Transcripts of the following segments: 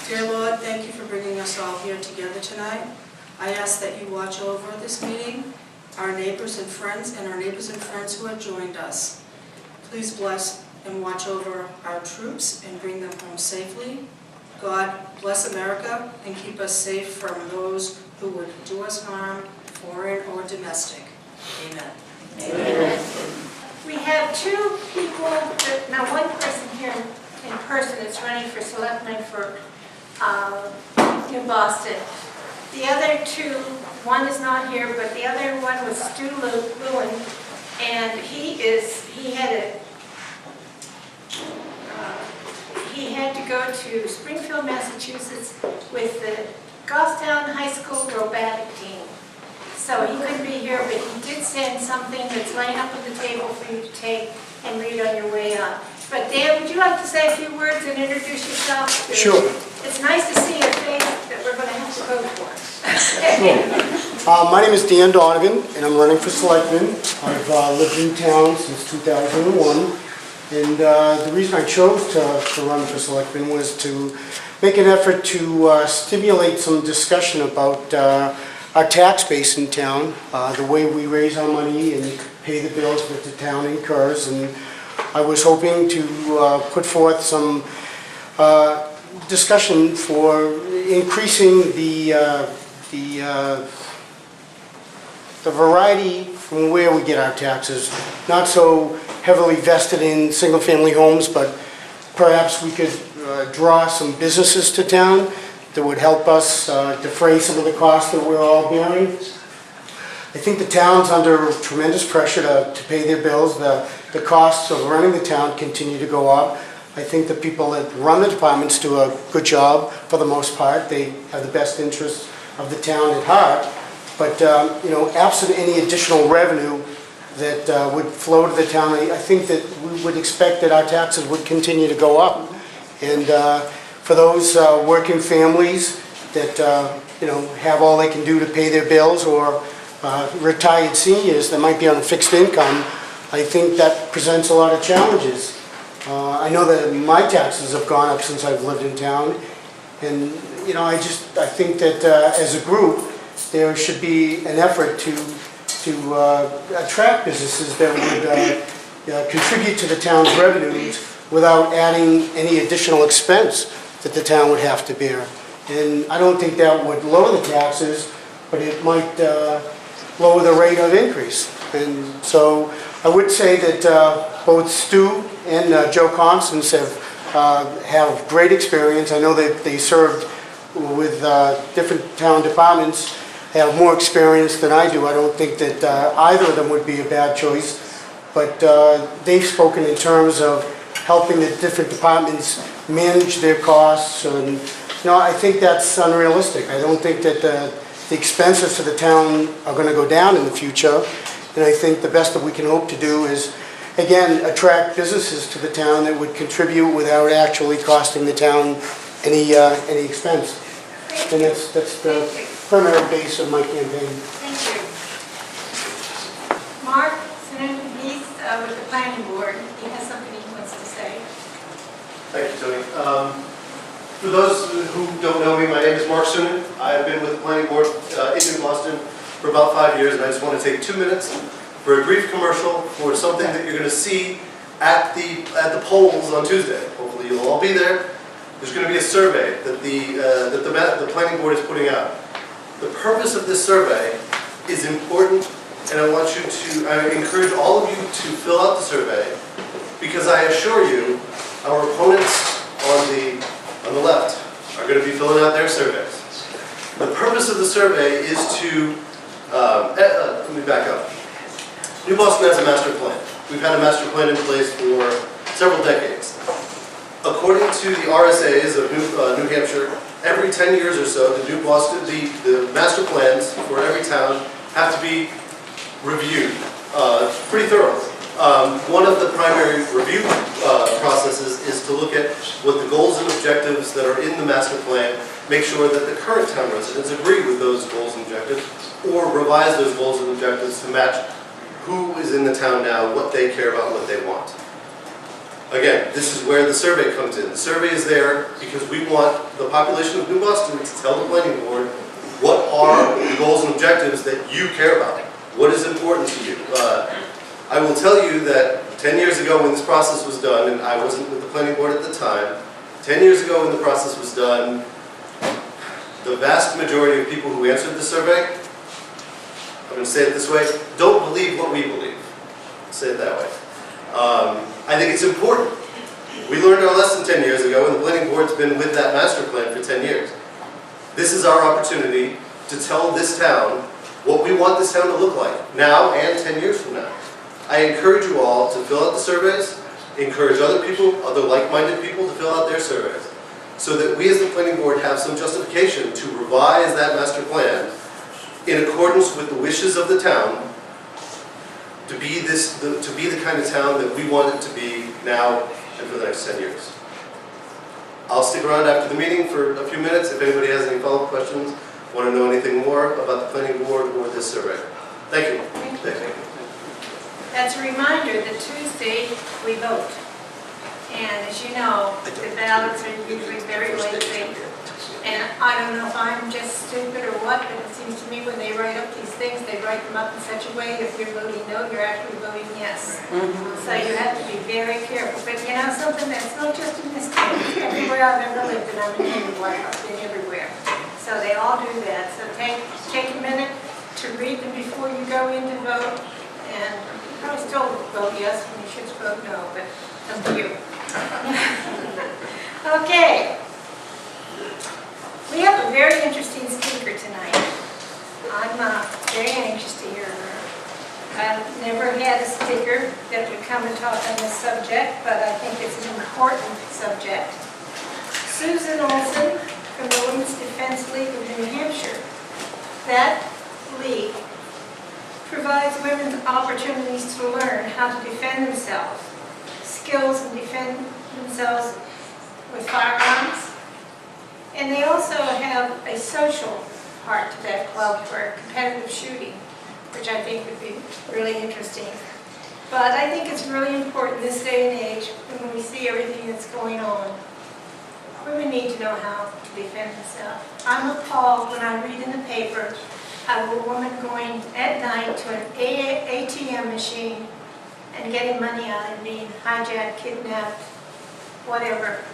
Dear Lord, thank you for bringing us all here together tonight. I ask that you watch over this meeting, our neighbors and friends, and our neighbors and friends who have joined us. Please bless and watch over our troops and bring them home safely. God bless America and keep us safe from those who would do us harm, foreign or domestic. Amen. Amen. We have two people, now one person here in person is running for selectman for New Boston. The other two, one is not here, but the other one was Stu Lewin, and he had to go to Springfield, Massachusetts with the Goffstown High School robotic team. So he couldn't be here, but he did send something that's laying up on the table for you to take and read on your way up. But Dan, would you like to say a few words and introduce yourself? Sure. It's nice to see a face that we're going to have to vote for. Sure. My name is Dan Donovan, and I'm running for selectman. I've lived in town since 2001. And the reason I chose to run for selectman was to make an effort to stimulate some discussion about our tax base in town, the way we raise our money and pay the bills that the town incurs. And I was hoping to put forth some discussion for increasing the variety from where we get our taxes, not so heavily vested in single-family homes, but perhaps we could draw some businesses to town that would help us defray some of the costs that we're all bearing. I think the town's under tremendous pressure to pay their bills. The costs of running the town continue to go up. I think the people that run the departments do a good job for the most part. They have the best interests of the town at heart. But absent any additional revenue that would flow to the town, I think that we would expect that our taxes would continue to go up. And for those working families that have all they can do to pay their bills, or retired seniors that might be on a fixed income, I think that presents a lot of challenges. I know that my taxes have gone up since I've lived in town, and I think that as a group there should be an effort to attract businesses that would contribute to the town's revenues without adding any additional expense that the town would have to bear. And I don't think that would lower the taxes, but it might lower the rate of increase. And so I would say that both Stu and Joe Constance have great experience. I know that they served with different town departments, have more experience than I do. I don't think that either of them would be a bad choice, but they've spoken in terms of helping the different departments manage their costs, and I think that's unrealistic. I don't think that the expenses to the town are going to go down in the future, and I think the best that we can hope to do is, again, attract businesses to the town that would contribute without actually costing the town any expense. And that's the primary base of my campaign. Thank you. Mark, he's with the planning board. He has something he wants to say. Thank you, Tony. For those who don't know me, my name is Mark Soonen. I've been with the planning board in New Boston for about 5 years, and I just want to take 2 minutes for a brief commercial for something that you're going to see at the polls on Tuesday. Hopefully you'll all be there. There's going to be a survey that the planning board is putting out. The purpose of this survey is important, and I encourage all of you to fill out the survey, because I assure you, our opponents on the left are going to be filling out their surveys. The purpose of the survey is to, let me back up. New Boston has a master plan. We've had a master plan in place for several decades. According to the RSAs of New Hampshire, every 10 years or so, the master plans for every town have to be reviewed pretty thoroughly. One of the primary review processes is to look at what the goals and objectives that are in the master plan, make sure that the current town residents agree with those goals and objectives, or revise those goals and objectives to match who is in the town now, what they care about, what they want. Again, this is where the survey comes in. The survey is there because we want the population of New Boston to tell the planning board what are the goals and objectives that you care about. What is important to you? I will tell you that 10 years ago when this process was done, and I wasn't with the planning board at the time, 10 years ago when the process was done, the vast majority of people who answered the survey, I'm going to say it this way, don't believe what we believe. I'll say it that way. I think it's important. We learned our lesson 10 years ago, and the planning board's been with that master plan for 10 years. This is our opportunity to tell this town what we want this town to look like, now and 10 years from now. I encourage you all to fill out the surveys, encourage other people, other like-minded people to fill out their surveys, so that we as the planning board have some justification to revise that master plan in accordance with the wishes of the town to be the kind of town that we want it to be now and for the next 10 years. I'll stick around after the meeting for a few minutes if anybody has any follow-up questions, want to know anything more about the planning board or this survey. Thank you. Thank you. That's a reminder that Tuesday we vote. And as you know, the ballots are usually very late. And I don't know if I'm just stupid or what, but it seems to me when they write up these things, they write them up in such a way that if you're voting no, you're actually voting yes. So you have to be very careful. But you know something, that's not just in this town. Everywhere I've ever lived, and I'm in Hayward, I've been everywhere. So they all do that. So take a minute to read them before you go in to vote. And you probably still vote yes when you should vote no, but up to you. Okay. We have a very interesting speaker tonight. I'm very anxious to hear her. I've never had a speaker that would come and talk on this subject, but I think it's an important subject. Susan Olsen from the Women's Defense League of New Hampshire. That league provides women opportunities to learn how to defend themselves, skills in defend themselves with firearms. And they also have a social part to that club for competitive shooting, which I think would be really interesting. But I think it's really important this day and age when we see everything that's going on. Women need to know how to defend themselves. I'm appalled when I read in the paper of a woman going at night to an ATM machine and getting money out and being hijacked, kidnapped, whatever.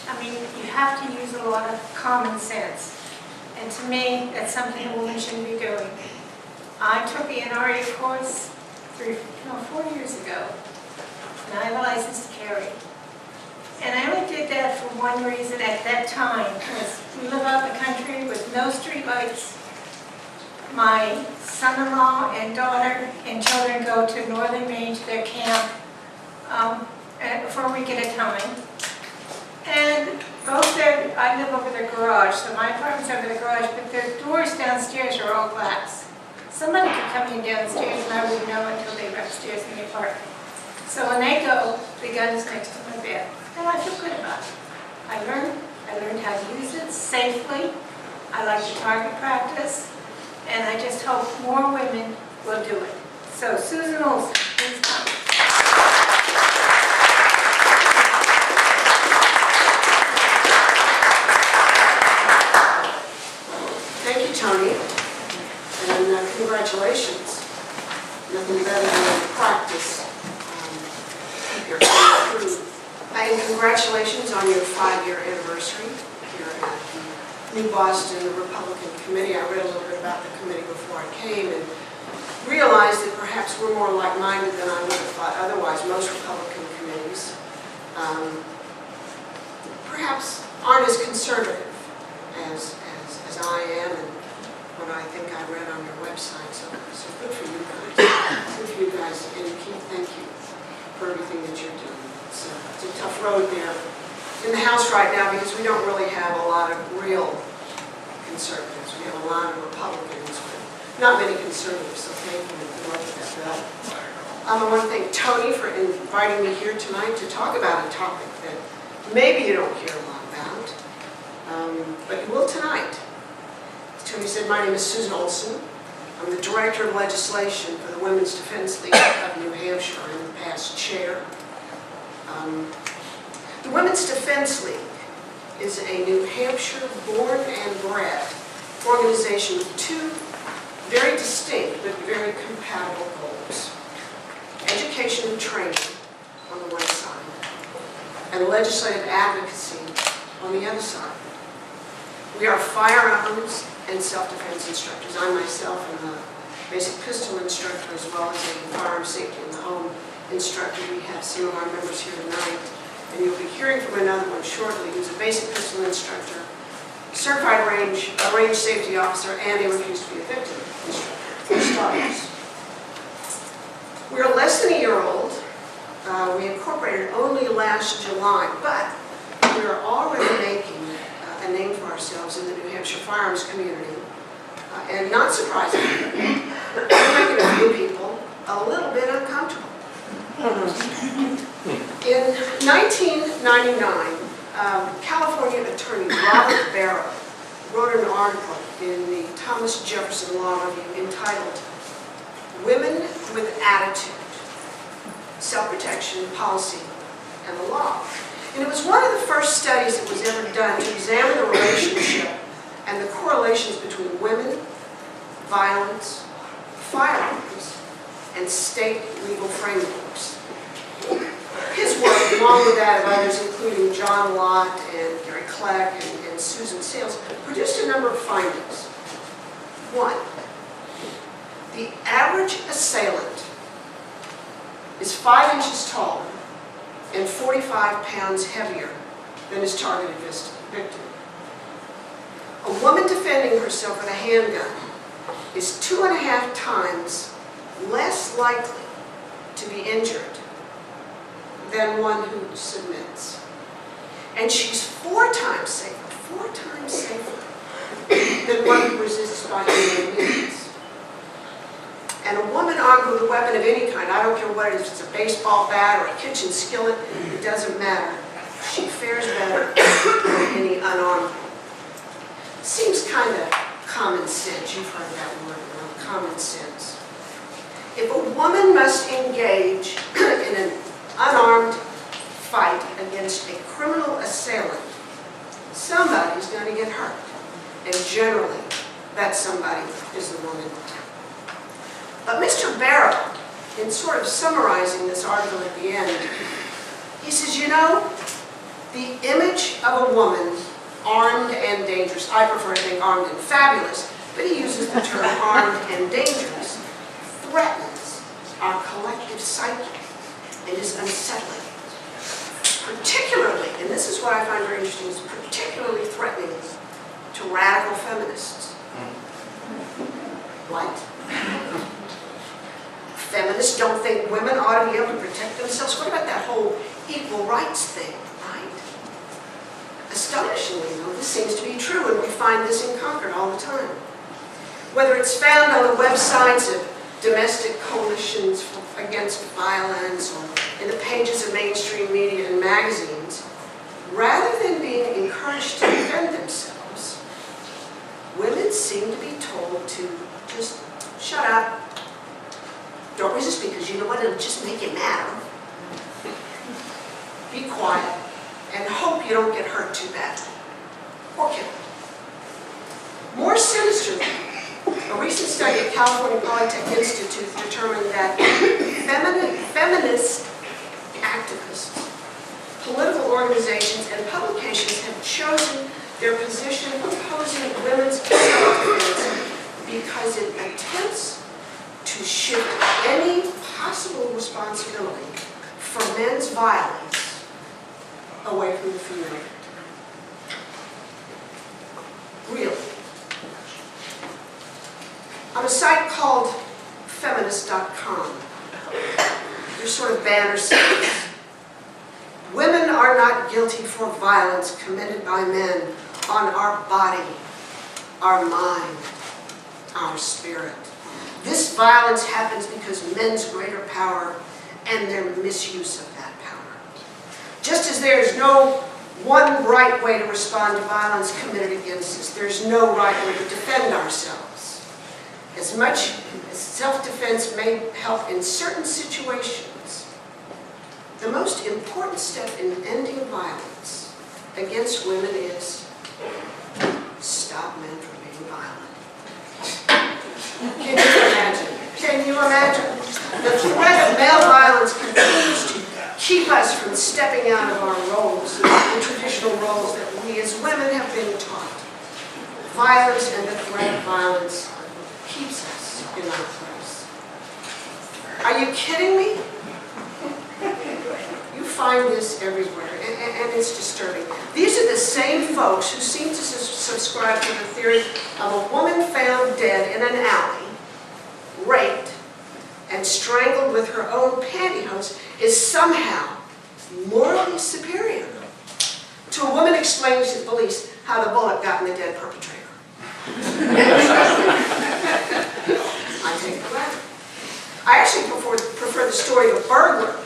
I mean, you have to use a lot of common sense. And to me, that's something a woman shouldn't be doing. I took the NRA course 4 years ago, and I have a license to carry. And I only did that for one reason at that time, because we live out in the country with no street lights. My son-in-law and daughter and children go to Northern Maine to their camp for a week at a time. And I live over their garage, so my apartment's over the garage, but their doors downstairs are all glass. Somebody could come in downstairs and I wouldn't know until they were upstairs in the apartment. So when they go, the gun is next to my bed. And I feel good about it. I learned how to use it safely. I like to target practice. And I just hope more women will do it. So Susan Olsen, please come. Thank you, Tony, and congratulations. Nothing better than practice. Keep your career through. And congratulations on your 5-year anniversary here at the New Boston Republican Committee. I read a little bit about the committee before I came and realized that perhaps we're more like-minded than I would have thought otherwise. Most Republican committees perhaps aren't as conservative as I am and what I think I read on your website. So good for you guys. Good for you guys. And Keith, thank you for everything that you're doing. It's a tough road there in the House right now because we don't really have a lot of real conservatives. We have a lot of Republicans, but not many conservatives. So thank you and good luck with that bill. I want to thank Tony for inviting me here tonight to talk about a topic that maybe you don't hear a lot about, but you will tonight. Tony said, my name is Susan Olsen. I'm the Director of Legislation for the Women's Defense League of New Hampshire. I'm the past chair. The Women's Defense League is a New Hampshire born and bred organization with two very distinct but very compatible goals: education and training on the one side, and legislative advocacy on the other side. We are firearms and self-defense instructors. I myself am a basic pistol instructor as well as a firearm safety in the home instructor. We have some of our members here tonight, and you'll be hearing from another one shortly who's a basic pistol instructor, certified range safety officer, and a refused to be a victim instructor, for starters. We're less than a year old. We incorporated only last July, but we are already making a name for ourselves in the New Hampshire firearms community. And not surprisingly, we're making a few people a little bit uncomfortable. In 1999, California attorney Robert Barrow wrote an article in the Thomas Jefferson Law Review entitled "Women with Attitude, Self-Protection, Policy, and the Law." And it was one of the first studies that was ever done to examine the relationship and the correlations between women, violence, firearms, and state legal frameworks. His work, along with that of others, including John Lott and Gary Kleck and Susan Sales, produced a number of findings. One, the average assailant is 5 inches taller and 45 pounds heavier than his targeted victim. A woman defending herself with a handgun is 2.5 times less likely to be injured than one who submits. And she's 4 times safer than one who resists by any means. And a woman armed with a weapon of any kind, I don't care what it is, if it's a baseball bat or a kitchen skillet, it doesn't matter. She fares better than any unarmed one. Seems kind of common sense. You've heard that word, common sense. If a woman must engage in an unarmed fight against a criminal assailant, somebody's going to get hurt. And generally, that somebody is the woman. But Mr. Barrow, in sort of summarizing this article at the end, he says, you know, the image of a woman armed and dangerous, I prefer to think armed and fabulous, but he uses the term armed and dangerous, threatens our collective psyche and is unsettling. Particularly, and this is what I find very interesting, is particularly threatening to radical feminists. What? Feminists don't think women ought to be able to protect themselves? What about that whole equal rights thing, right? Astonishingly, though, this seems to be true, and we find this in Concord all the time. Whether it's found on the websites of domestic coalitions against violence or in the pages of mainstream media and magazines, rather than being encouraged to defend themselves, women seem to be told to just shut up. Don't resist, because you know what, it'll just make you madder. Be quiet and hope you don't get hurt too badly or killed. More sinisterly, a recent study at California Polytechnic Institute determined that feminist activists, political organizations, and publications have chosen their position opposing women's self-defense because it attempts to shift any possible responsibility for men's violence away from the female victim. Really. On a site called feminist.com, there's sort of banner says, "Women are not guilty for violence committed by men on our body, our mind, our spirit. This violence happens because men's greater power and their misuse of that power. Just as there is no one right way to respond to violence committed against us, there's no right way to defend ourselves. As much as self-defense may help in certain situations, The most important step in ending violence against women is stop men from being violent. Can you imagine? Can you imagine? The threat of male violence continues to keep us from stepping out of our roles, the traditional roles that we as women have been taught. Violence and the threat of violence keeps us in our place. Are you kidding me? You find this everywhere, and it's disturbing. These are the same folks who seem to subscribe to the theory of a woman found dead in an alley, raped, and strangled with her own pantyhose is somehow morally superior to a woman explaining to the police how the bullet got in the dead perpetrator. I take it back. I actually prefer the story of a burglar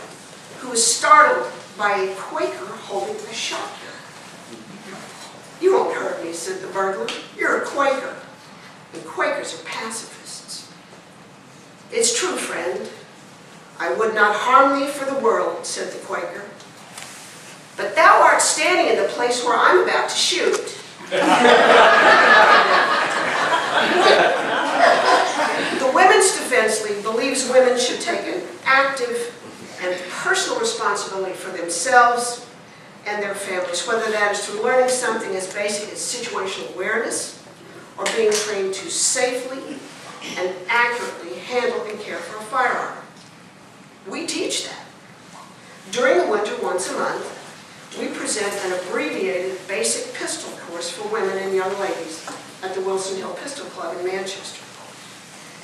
who was startled by a Quaker holding a shotgun. "You won't hurt me," said the burglar. "You're a Quaker, and Quakers are pacifists." "It's true, friend. I would not harm thee for the world," said the Quaker. "But thou art standing in the place where I'm about to shoot." The Women's Defense League believes women should take an active and personal responsibility for themselves and their families, whether that is through learning something as basic as situational awareness or being trained to safely and accurately handle and care for a firearm. We teach that. During the winter, once a month, we present an abbreviated basic pistol course for women and young ladies at the Wilson Hill Pistol Club in Manchester.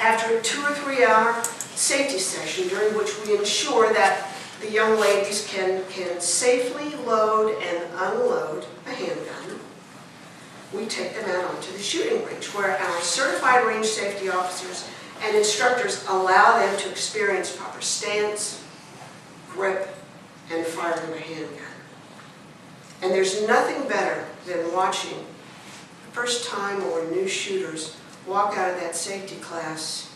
After a 2 or 3 hour safety session during which we ensure that the young ladies can safely load and unload a handgun, we take them out onto the shooting range where our certified range safety officers and instructors allow them to experience proper stance, grip, and firing of a handgun. And there's nothing better than watching first-time or new shooters walk out of that safety class,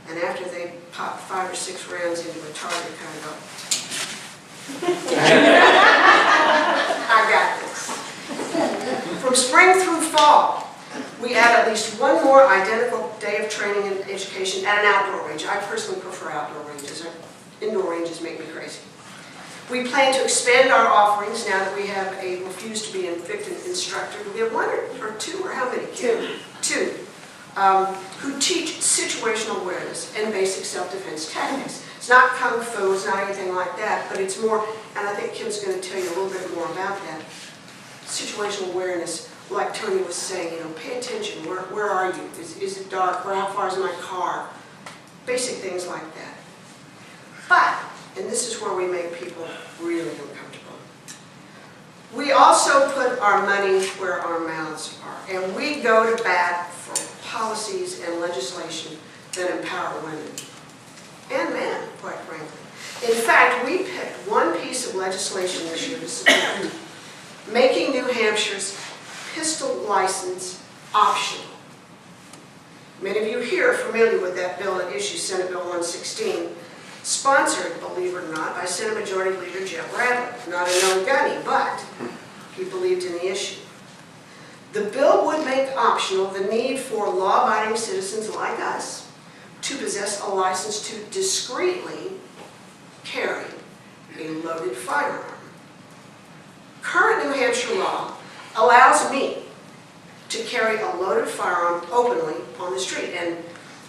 and after they pop 5 or 6 rounds into a target, kind of go, "I got this." From spring through fall, we add at least one more identical day of training and education at an outdoor range. I personally prefer outdoor ranges. Indoor ranges make me crazy. We plan to expand our offerings now that we have a refuse to be evicted instructor. Do we have 1 or 2, or how many? 2. Who teach situational awareness and basic self-defense tactics. It's not kung fu, it's not anything like that, but it's more, and I think Kim's going to tell you a little bit more about that. Situational awareness, like Tony was saying, pay attention. Where are you? Is it dark? Or how far is my car? Basic things like that. But, and this is where we make people really uncomfortable, we also put our money where our mouths are, and we go to bat for policies and legislation that empower women and men, quite frankly. In fact, we picked one piece of legislation this year to support, making New Hampshire's pistol license optional. Many of you here are familiar with that bill that issued Senate Bill 116, sponsored, believe it or not, by Senate Majority Leader Jeb Bradley. Not a known gunny, but he believed in the issue. The bill would make optional the need for law-abiding citizens like us to possess a license to discreetly carry a loaded firearm. Current New Hampshire law allows me to carry a loaded firearm openly on the street, and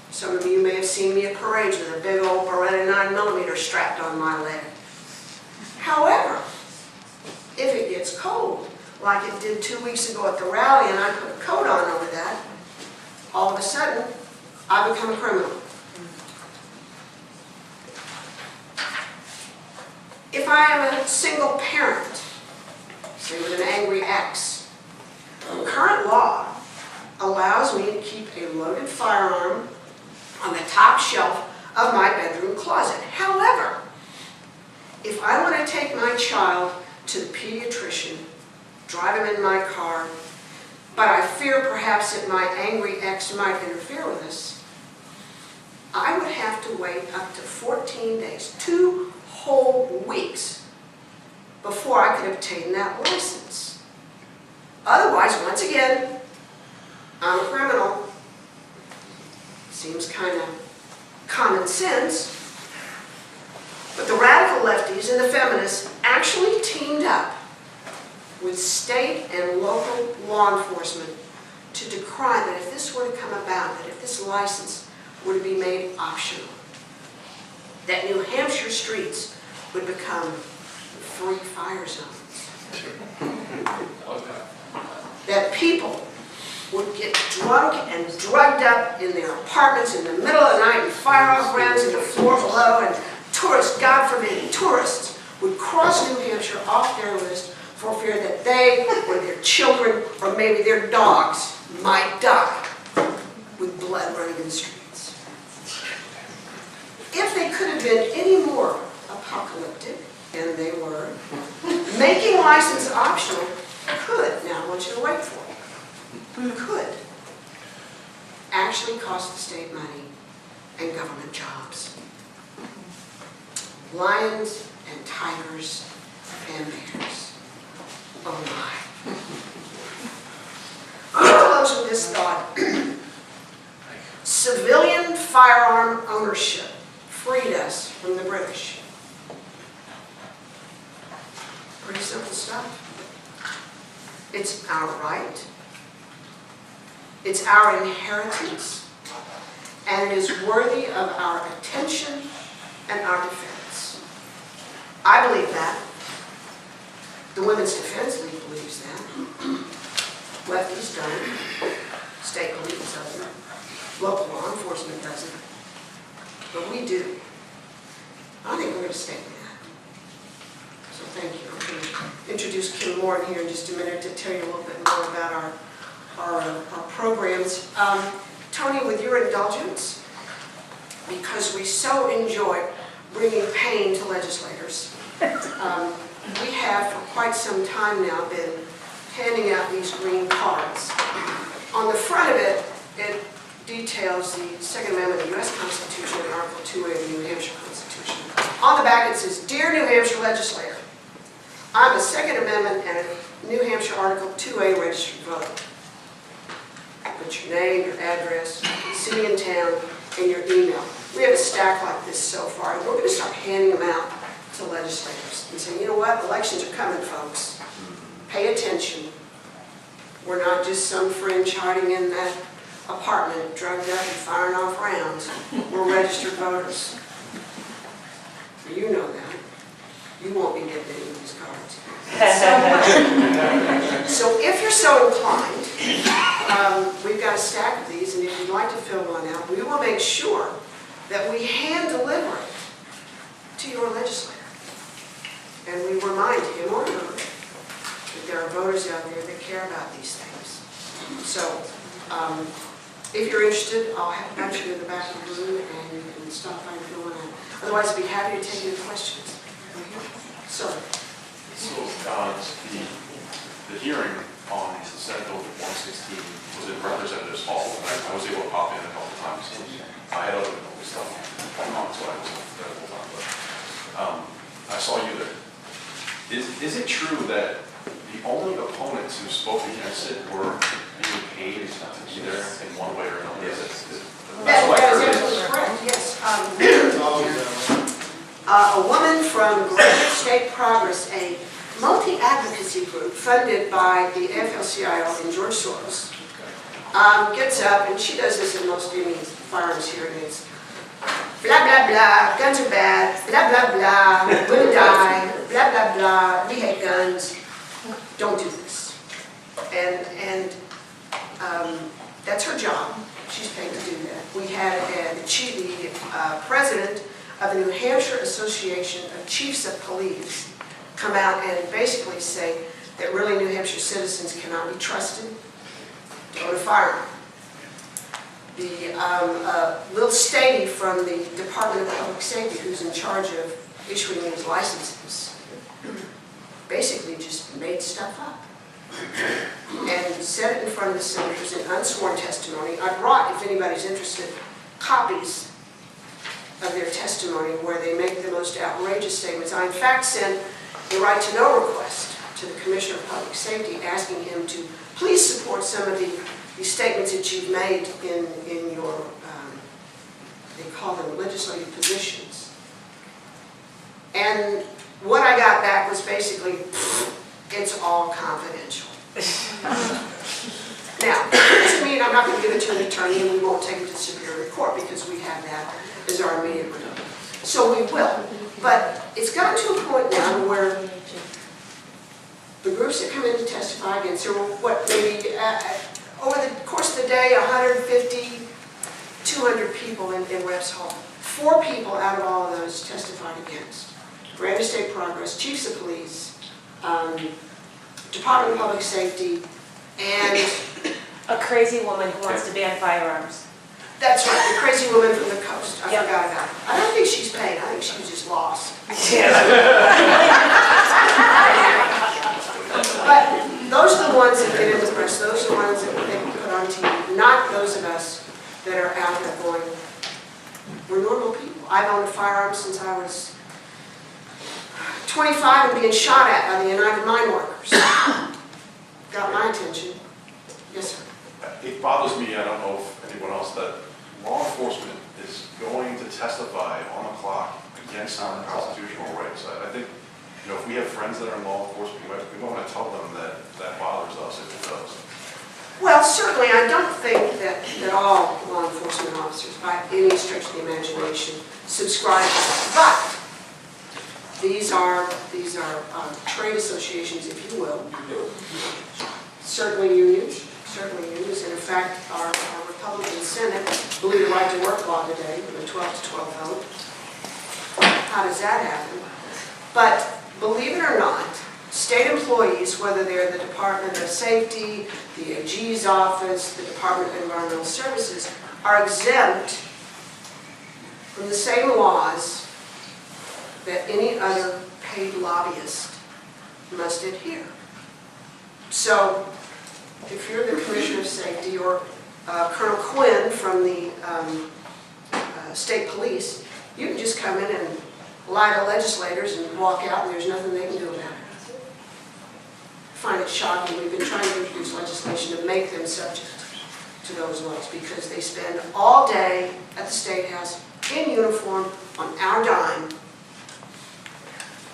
some of you may have seen me at parades with a big old Beretta 9mm strapped on my leg. However, if it gets cold, like it did 2 weeks ago at the rally, and I put a coat on over that, all of a sudden, I become a criminal. If I am a single parent, say with an angry ex, current law allows me to keep a loaded firearm on the top shelf of my bedroom closet. However, if I want to take my child to the pediatrician, drive him in my car, but I fear perhaps that my angry ex might interfere with us, I would have to wait up to 14 days, 2 whole weeks before I could obtain that license. Otherwise, once again, I'm a criminal. Seems kind of common sense. But the radical lefties and the feminists actually teamed up with state and local law enforcement to decry that if this were to come about, that if this license were to be made optional, that New Hampshire streets would become free fire zones. That people would get drunk and drugged up in their apartments in the middle of the night and fire off rounds in the floor below, and tourists, God forbid, tourists would cross New Hampshire off their list for fear that they or their children or maybe their dogs might die with blood running in the streets. If they could have been any more apocalyptic, and they were, making license optional could, now I want you to wait for it, could actually cost the state money and government jobs. Lions and tigers and bears. Oh my. I'll close with this thought. Civilian firearm ownership freed us from the British. Pretty simple stuff. It's our right. It's our inheritance. And it is worthy of our attention and our defense. I believe that. The Women's Defense League believes that. Lefties don't. State police doesn't. Local law enforcement doesn't. But we do. I think we're going to stay with that. So thank you. I'm going to introduce Kim Morin here in just a minute to tell you a little bit more about our programs. Tony, with your indulgence, because we so enjoy bringing pain to legislators, we have for quite some time now been handing out these green cards. On the front of it, it details the Second Amendment of the U.S. Constitution and Article 2A of the New Hampshire Constitution. On the back it says, "Dear New Hampshire legislator, I'm a Second Amendment and a New Hampshire Article 2A registered voter." Put your name, your address, city and town, and your email. We have a stack like this so far, and we're going to start handing them out to legislators and saying, you know what, elections are coming, folks. Pay attention. We're not just some fringe hiding in that apartment, drugged up and firing off rounds. We're registered voters. You know that. You won't be getting any of these cards. So if you're so inclined, we've got a stack of these, and if you'd like to fill one out, we will make sure that we hand deliver it to your legislator. And we remind him or her that there are voters out there that care about these things. So if you're interested, I'll have a bunch of you in the back of the room, and you can stop by and fill one out. Otherwise, I'd be happy to take any questions. So the hearing on Senate Bill 116 was in Representatives Hall. I was able to pop in a couple times. I had other stuff going on, so I wasn't there the whole time. But I saw you there. Is it true that the only opponents who spoke against it were being paid to be there in one way or another? That's what I heard. That is correct, yes. A woman from Greater State Progress, a multi-advocacy group funded by the AFL-CIO and George Soros, gets up, and she does this in most Indian firearms hearings. Blah, blah, blah, guns are bad, blah, blah, blah, women die, blah, blah, blah, we hate guns, don't do this. And that's her job. She's paid to do that. We had the president of the New Hampshire Association of Chiefs of Police come out and basically say that really New Hampshire citizens cannot be trusted to own a firearm. The Lil Stady from the Department of Public Safety, who's in charge of issuing these licenses, basically just made stuff up and said it in front of the senators in unsworn testimony. I brought, if anybody's interested, copies of their testimony where they make the most outrageous statements. I in fact sent a right to know request to the Commissioner of Public Safety asking him to please support some of the statements that you've made in your, they call them legislative positions. And what I got back was basically, it's all confidential. Now, it doesn't mean I'm not going to give it to an attorney and we won't take it to Superior Court because we have that as our immediate remedy. So we will. But it's gotten to a point now where the groups that come in to testify against her, what, maybe over the course of the day, 150, 200 people in Reps Hall. 4 people out of all of those testified against. Grand State Progress, Chiefs of Police, Department of Public Safety, and A crazy woman who wants to ban firearms. that's right, the crazy woman from the coast. I forgot about her. I don't think she's paid. I think she was just lost. But those are the ones that get in the press. Those are the ones that they put on TV. Not those of us that are out there going, we're normal people. I've owned a firearm since I was 25 and being shot at by the United Mine Workers. Got my attention. Yes, sir. It bothers me, I don't know if anyone else, that law enforcement is going to testify on the clock against constitutional rights. I think, if we have friends that are in law enforcement, we want to tell them that that bothers us if it does. Well, certainly, I don't think that all law enforcement officers, by any stretch of the imagination, subscribe to that. But these are trade associations, if you will. Certainly unions. And in fact, our Republican Senate blew the right to work law today with a 12-12 vote. How does that happen? But believe it or not, state employees, whether they're the Department of Safety, the AG's office, the Department of Environmental Services, are exempt from the same laws that any other paid lobbyist must adhere. So, if you're the Commissioner of Safety or Colonel Quinn from the State Police, you can just come in and lie to legislators and walk out and there's nothing they can do about it. I find it shocking. We've been trying to introduce legislation to make them subject to those laws because they spend all day at the State House in uniform on our dime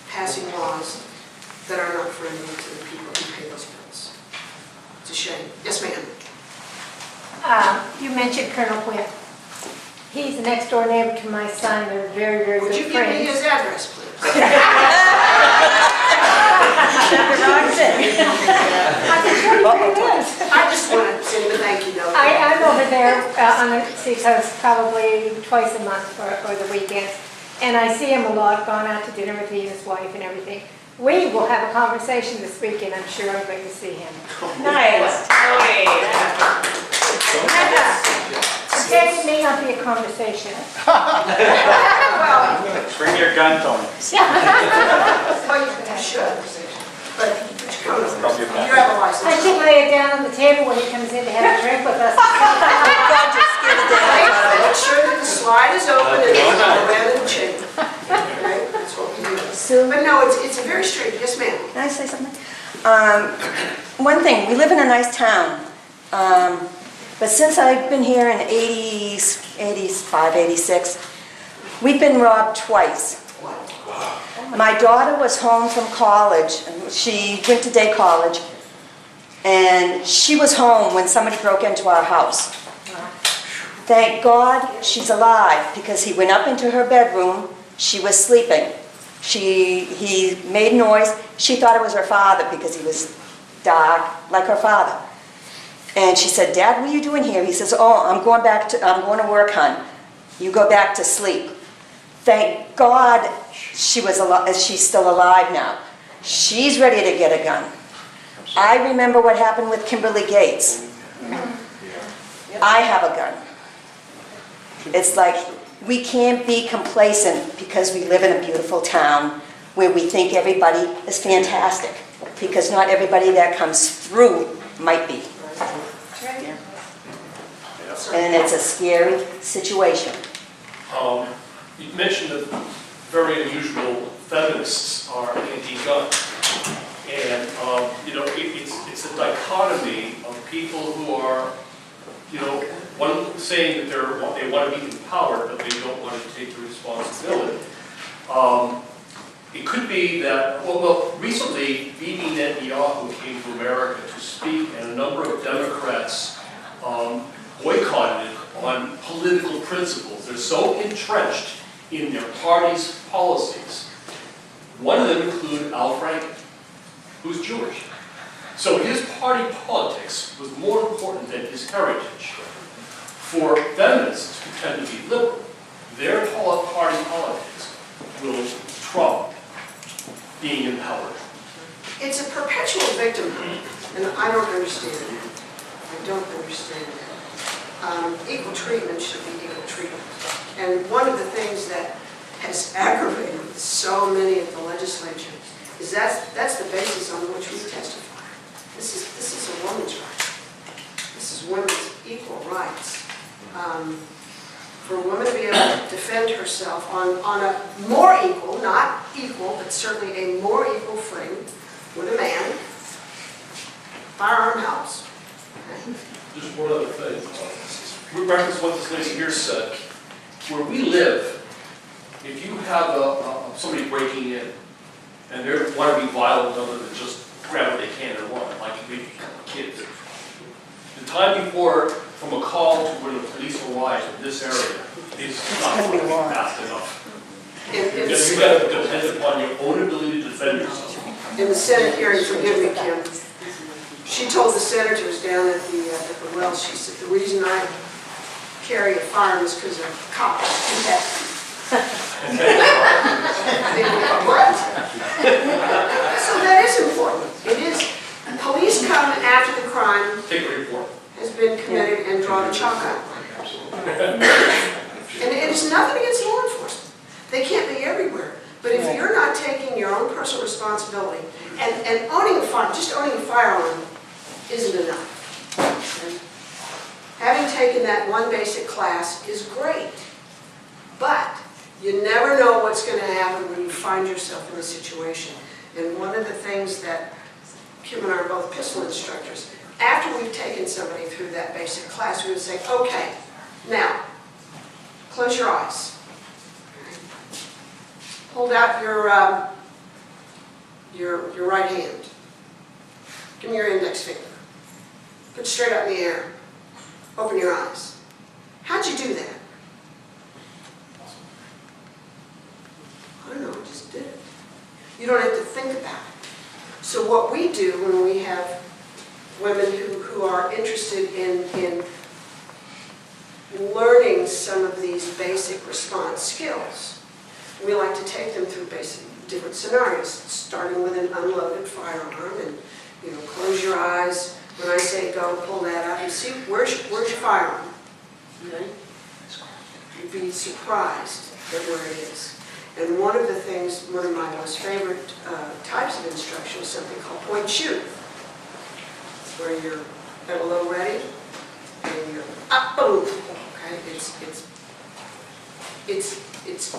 passing laws that are not friendly to the people who pay those bills. It's a shame. Yes, ma'am. You mentioned Colonel Quinn. He's the next door neighbor to my son. They're very, very Would good you friends. give me his address, please? I can show you where it is. I just want to send him a thank you note. I'm over there on the seacoast probably twice a month or the weekends. And I see him a lot, gone out to dinner with he and his wife and everything. We will have a conversation this weekend. I'm sure I'm going to see him. Nice. It may not be a conversation. Well, Bring your gun, Tony. well, you should. But you have a license. I should lay it down on the table when he comes in to have a drink with us. Make sure that the slide is open and it's around and chain. Okay, that's what we do. But no, it's a very straight. Yes, ma'am. Can I say something? One thing, we live in a nice town, but since I've been here in 85, 86, we've been robbed twice. My daughter was home from college, and she went to day college, and she was home when somebody broke into our house. Thank God she's alive, because he went up into her bedroom, she was sleeping. He made noise. She thought it was her father because he was dark, like her father. And she said, "Dad, what are you doing here?" He says, "Oh, I'm going to work, hon. You go back to sleep." Thank God she's still alive now. She's ready to get a gun. I remember what happened with Kimberly Gates. I have a gun. It's like, we can't be complacent because we live in a beautiful town where we think everybody is fantastic, because not everybody that comes through might be. And it's a scary situation. You mentioned that very unusual feminists are anti-gun. And, it's a dichotomy of people who are, one saying that they want to be empowered, but they don't want to take the responsibility. It could be that, well, recently, Bibi Netanyahu came to America to speak, and a number of Democrats boycotted it on political principles. They're so entrenched in their party's policies. One of them included Al Franken, who's Jewish. So his party politics was more important than his heritage. For feminists who tend to be liberal, their party politics will trump being empowered. It's a perpetual victimhood, and I don't understand it. I don't understand it. Equal treatment should be equal treatment. And one of the things that has aggravated so many of the legislature is that's the basis on which we testify. This is a woman's right. This is women's equal rights. For a woman to be able to defend herself on a more equal, not equal, but certainly a more equal footing with a man, firearm helps. Just one other thing. We reference what this lady here said. Where we live, if you have somebody breaking in and they want to be violent other than just grab what they can and run, like maybe kids, the time before from a call to when the police arrive in this area is not going to be fast enough. Because you got to depend upon your own ability to defend yourself. In the Senate hearing, forgive me, Kim, she told the senators down at the well, she said, the reason I carry a firearm is because of cops. What? So that is important. It is. Police come after the crime Take a report. has been committed and draw the chalk out. And it's nothing against law enforcement. They can't be everywhere. But if you're not taking your own personal responsibility, and owning a firearm, just owning a firearm isn't enough. Okay? Having taken that one basic class is great. But you never know what's going to happen when you find yourself in a situation. And one of the things that Kim and I are both pistol instructors, after we've taken somebody through that basic class, we would say, okay, now, close your eyes. Hold out your right hand. Give me your index finger. Put it straight up in the air. Open your eyes. How'd you do that? I don't know, I just did it. You don't have to think about it. So what we do when we have women who are interested in learning some of these basic response skills, we like to take them through basic different scenarios, starting with an unloaded firearm, and close your eyes. When I say go, pull that out. You see, where's your firearm? Okay? You'd be surprised at where it is. And one of the things, one of my most favorite types of instruction is something called point and shoot, where you're at a low ready and you're up, boom. Okay, it's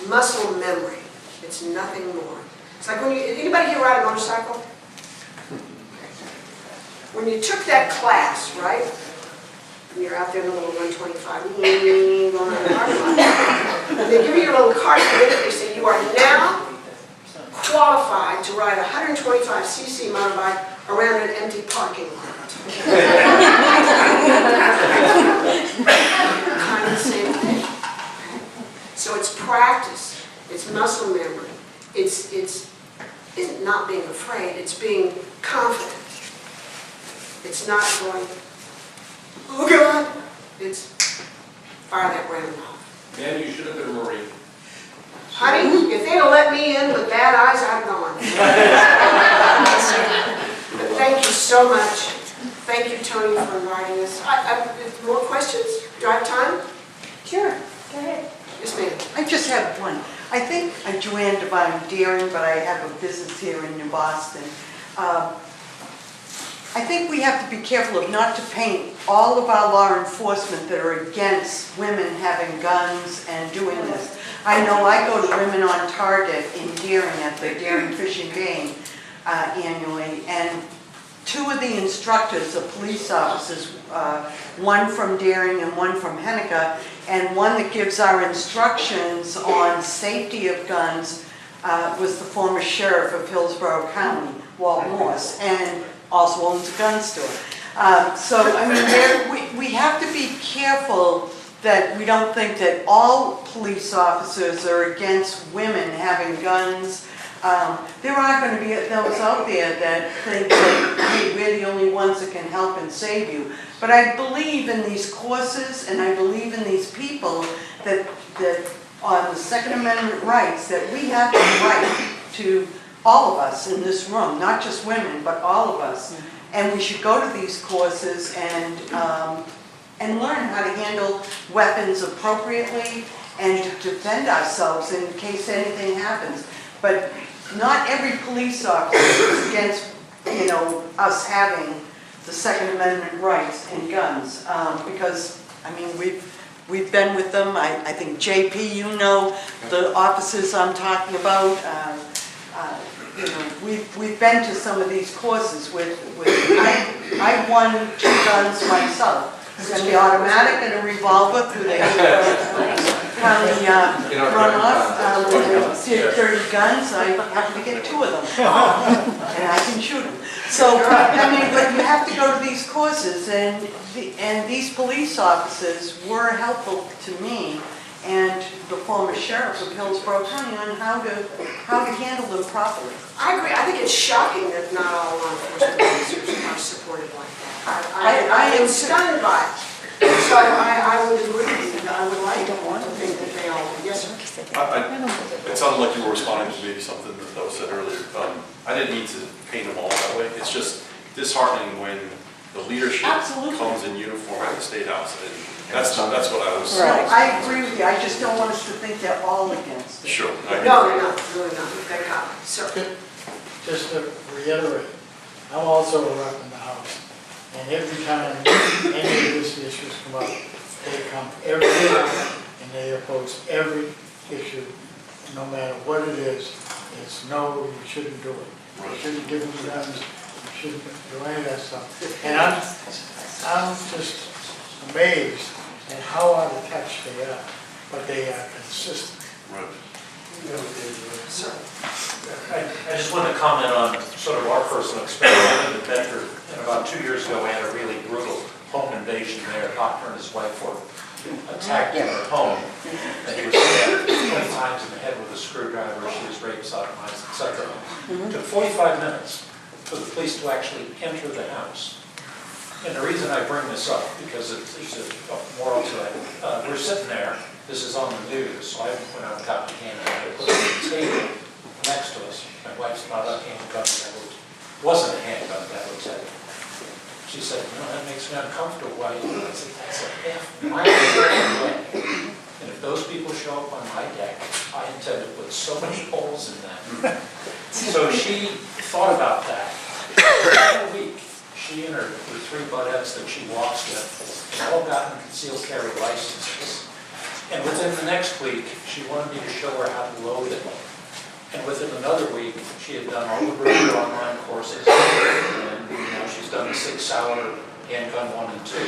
muscle memory. It's nothing more. It's like when anybody here ride a motorcycle? When you took that class, right? And you're out there in a little 125, going on the parking lot. And they give you your little card, they say you are now qualified to ride a 125cc motorbike around an empty parking lot. Kind of the same thing. So it's practice, it's muscle memory, it's not being afraid, it's being confident. It's not going, oh God, it's fire that round off. Man, you should have been a Marine. Honey, if they'd have let me in with bad eyes, I'd have gone. But thank you so much. Thank you, Tony, for inviting us. More questions? Do I have time? Sure. Go ahead. Yes, ma'am. I just have one. I think Joanne Devine Deering, but I have a business here in New Boston. I think we have to be careful of not to paint all of our law enforcement that are against women having guns and doing this. I know I go to Women on Target in Deering at the Deering Fishing Game annually, and two of the instructors are police officers, one from Deering and one from Henniker, and one that gives our instructions on safety of guns was the former sheriff of Hillsborough County, Walt Morse, and also owns a gun store. So, I mean, we have to be careful that we don't think that all police officers are against women having guns. There are going to be those out there that think that, hey, we're the only ones that can help and save you. But I believe in these courses, and I believe in these people that on the Second Amendment rights, that we have the right to, all of us in this room, not just women, but all of us. And we should go to these courses and learn how to handle weapons appropriately and to defend ourselves in case anything happens. But not every police officer is against, us having the Second Amendment rights and guns, because, I mean, we've been with them. I think JP, you know the officers I'm talking about. We've been to some of these courses I won 2 guns myself. Semi-automatic and a revolver through the county runoff. 30 guns, I happen to get 2 of them. And I can shoot them. So, I mean, but you have to go to these courses, and these police officers were helpful to me and the former sheriff of Hillsborough County on how to handle them properly. I agree. I think it's shocking that not all law enforcement officers are supported like that. I am stunned by it. So I would agree with you. I would like to think that they all, yes, sir. It sounded like you were responding to maybe something that was said earlier. I didn't mean to paint them all that way. It's just disheartening when the leadership comes in uniform at the State House. And that's what I was. Right. I agree with you. I just don't want us to think they're all against it. Sure. No, they're not. Really not. Thank God. Sir. Just to reiterate, I'm also a rep in the House, and every time any of these issues come up, they come every year and they oppose every issue, no matter what it is. It's no, you shouldn't do it. You shouldn't give them guns. You shouldn't do any of that stuff. And I'm just amazed at how out of touch they are, but they are consistent. Right. Sir. I just wanted to comment on sort of our personal experience. I lived in Bedford, and about 2 years ago, we had a really brutal home invasion there. A doctor and his wife were attacked in her home, and he was stabbed 20 times in the head with a screwdriver. She was raped, sodomized, etc. It took 45 minutes for the police to actually enter the house. And the reason I bring this up, because there's a moral to it. We're sitting there. This is on the news, so I went out and got my hand and I put it on the table next to us. My wife's not a handgun, wasn't a handgun, that would say. She said, that makes me uncomfortable. Why? I said, that's a half-mile away. And if those people show up on my deck, I intend to put so many holes in them. So she thought about that. For a week, she and her 3 buddies that she walks with had all gotten concealed carry licenses. And within the next week, she wanted me to show her how to load it. And within another week, she had done all the Bruger online courses. And she's done the 6-hour handgun 1 and 2.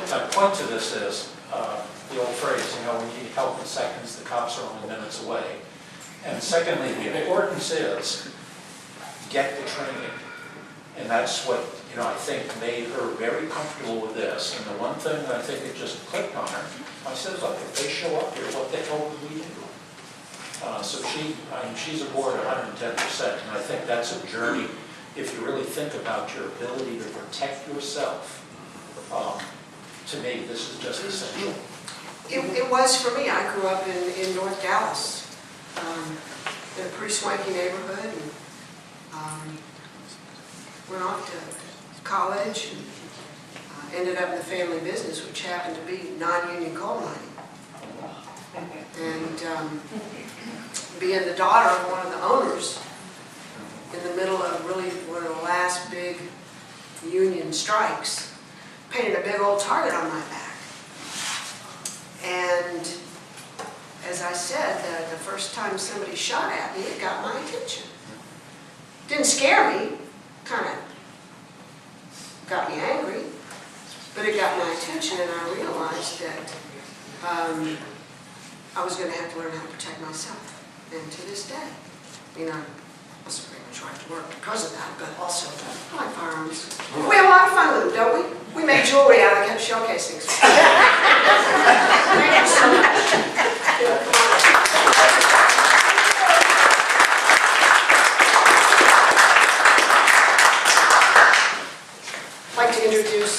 My point to this is the old phrase, when you need help in seconds, the cops are only minutes away. And secondly, the importance is get the training. And that's what, I think made her very comfortable with this. And the one thing that I think it just clicked on her, I said, look, if they show up here, what the hell would we do? So she's aboard 110%, and I think that's a journey. If you really think about your ability to protect yourself, to me, this is just essential. It was for me. I grew up in North Dallas, in a pretty swanky neighborhood, and went off to college and ended up in the family business, which happened to be non-union coal mining. And being the daughter of one of the owners in the middle of really one of the last big union strikes, painted a big old target on my back. And as I said, the first time somebody shot at me, it got my attention. Didn't scare me, kind of got me angry, but it got my attention, and I realized that I was going to have to learn how to protect myself. And to this day, I wasn't very much right to work because of that, but also I like firearms. We have a lot of fun with them, don't we? We make jewelry out of shell casings. Thank you so much. I'd like to introduce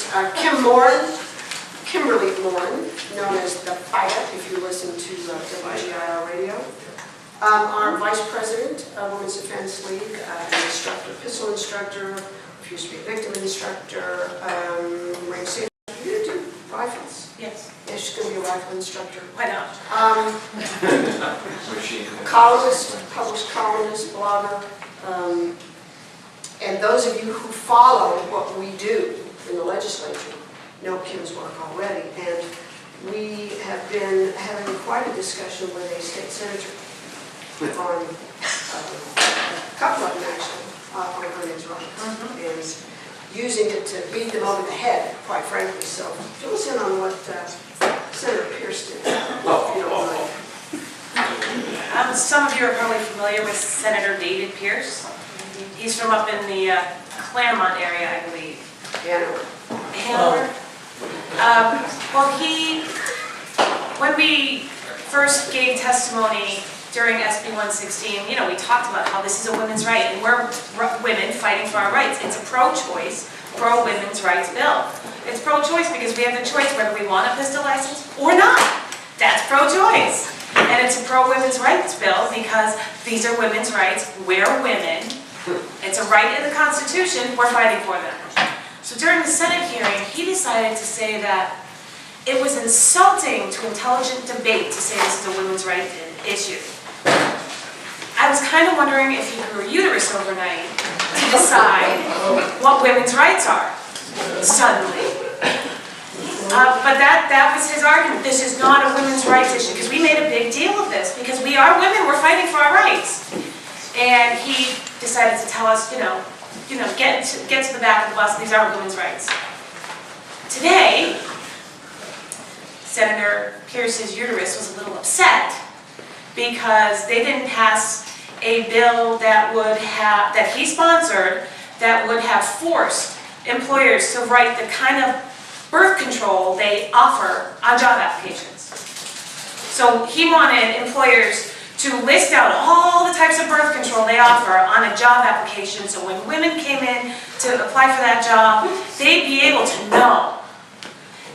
Kimberly Morin, known as the Fighter, if you listen to WGIR radio. Our Vice President of Women's Defense League, an instructor, pistol instructor, used to be a victim instructor, you do rifles? Yes. Yeah, she's going to be a rifle instructor. Why not? Columnist, published columnist, blogger. And those of you who follow what we do in the legislature know Kim's work already. And we have been having quite a discussion with a state senator on a couple of them actually, on women's rights. And using it to beat them over the head, quite frankly. So fill us in on what Senator Pierce did, if you don't mind. Some of you are probably familiar with Senator David Pierce. He's from up in the Claremont area, I believe. Hanover. Hanover? Well, when we first gave testimony during SB 116, we talked about how this is a women's right, and we're women fighting for our rights. It's a pro-choice, pro-women's rights bill. It's pro-choice because we have the choice whether we want a pistol license or not. That's pro-choice. And it's a pro-women's rights bill because these are women's rights. We're women. It's a right in the Constitution. We're fighting for them. So during the Senate hearing, he decided to say that it was insulting to intelligent debate to say this is a women's rights issue. I was kind of wondering if he grew a uterus overnight to decide what women's rights are, suddenly. But that was his argument. This is not a women's rights issue, because we made a big deal of this, because we are women, we're fighting for our rights. And he decided to tell us, get to the back of the bus, these are women's rights. Today, Senator Pierce's uterus was a little upset because they didn't pass a bill that he sponsored that would have forced employers to write the kind of birth control they offer on job applications. So he wanted employers to list out all the types of birth control they offer on a job application, so when women came in to apply for that job, they'd be able to know.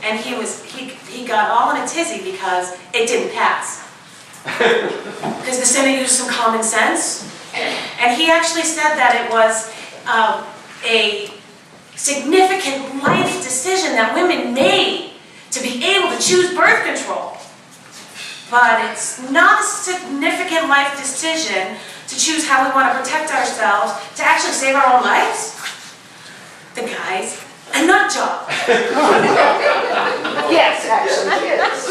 And he got all in a tizzy because it didn't pass. Because the Senate used some common sense, and he actually said that it was a significant life decision that women made to be able to choose birth control. But it's not a significant life decision to choose how we want to protect ourselves, to actually save our own lives. The guy's a nut job. Yes, actually, yes.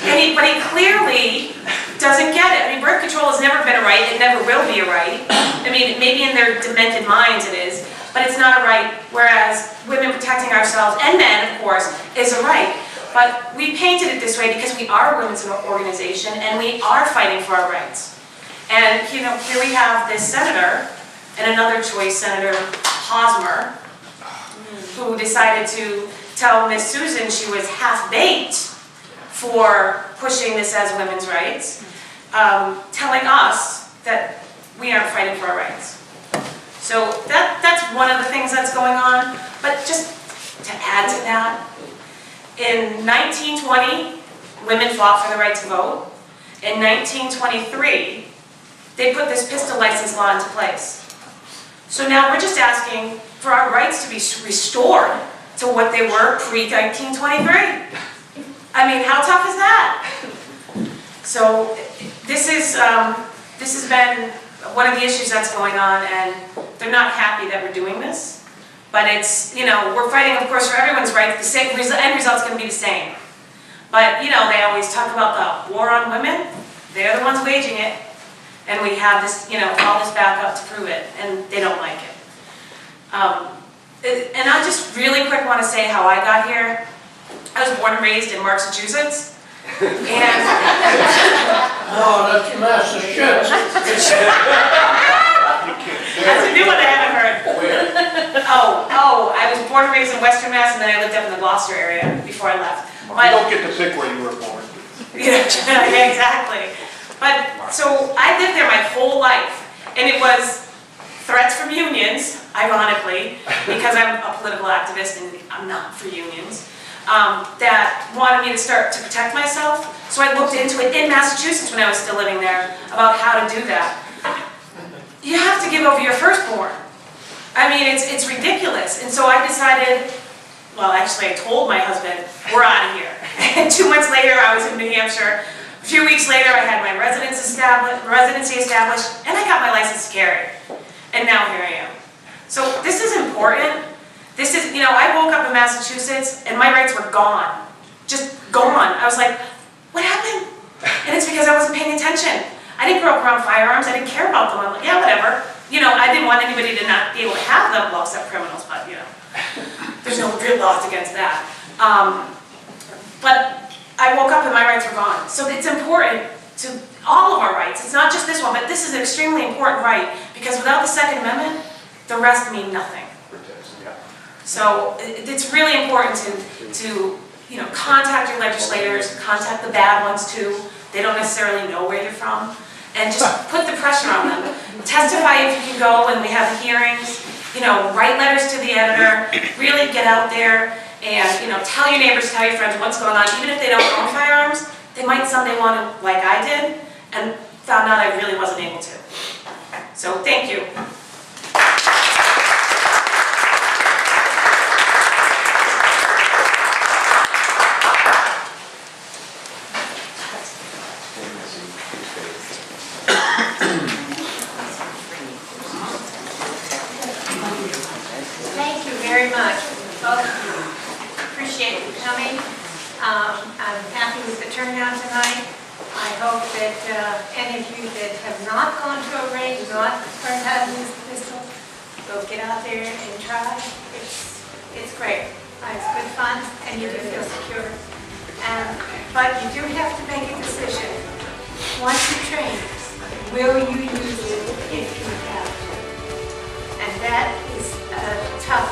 But he clearly doesn't get it. I mean, birth control has never been a right. It never will be a right. I mean, maybe in their demented minds it is, but it's not a right, whereas women protecting ourselves, and men, of course, is a right. But we painted it this way because we are a women's organization, and we are fighting for our rights. And, here we have this senator, and another choice, Senator Hosmer, who decided to tell Miss Susan she was half-baked for pushing this as women's rights, telling us that we aren't fighting for our rights. So that's one of the things that's going on. But just to add to that, in 1920, women fought for the right to vote. In 1923, they put this pistol license law into place. So now we're just asking for our rights to be restored to what they were pre-1923. I mean, how tough is that? So this has been one of the issues that's going on, and they're not happy that we're doing this. But it's, we're fighting, of course, for everyone's rights. The end result's going to be the same. But, they always talk about the war on women. They're the ones waging it. And we have this, all this backup to prove it, and they don't like it. And I just really quick want to say how I got here. I was born and raised in Massachusetts. And No, that's Massachusetts. that's a new one I haven't heard. Oh, I was born and raised in Western Mass, and then I lived up in the Gloucester area before I left. You don't get to pick where you were born. Yeah, exactly. But, so I lived there my whole life, and it was threats from unions, ironically, because I'm a political activist and I'm not for unions, that wanted me to start to protect myself. So I looked into it in Massachusetts when I was still living there, about how to do that. You have to give over your firstborn. I mean, it's ridiculous. And so I decided, well, actually I told my husband, we're out of here. And 2 months later, I was in New Hampshire. A few weeks later, I had my residency established, and I got my license to carry. And now here I am. So this is important. This is, I woke up in Massachusetts, and my rights were gone. Just gone. I was like, what happened? And it's because I wasn't paying attention. I didn't grow up around firearms. I didn't care about them. I'm like, yeah, whatever. I didn't want anybody to not be able to have them, well, except criminals, but, there's no real laws against that. But I woke up and my rights were gone. So it's important to all of our rights. It's not just this one, but this is an extremely important right, because without the Second Amendment, the rest mean nothing. So it's really important to contact your legislators, contact the bad ones too. They don't necessarily know where you're from. And just put the pressure on them. Testify if you can go when we have the hearings. Write letters to the editor. Really get out there and tell your neighbors, tell your friends what's going on. Even if they don't own firearms, they might someday want to, like I did, and found out I really wasn't able to. So thank you. Thank you very much, both of you. Appreciate you coming. I'm happy with the turnout tonight. I hope that any of you that have not gone to a range, not learned how to use the pistol, go get out there and try. It's great. It's good fun, and you do feel secure. But you do have to make a decision. Once you train, will you use it if you have to? And that is a tough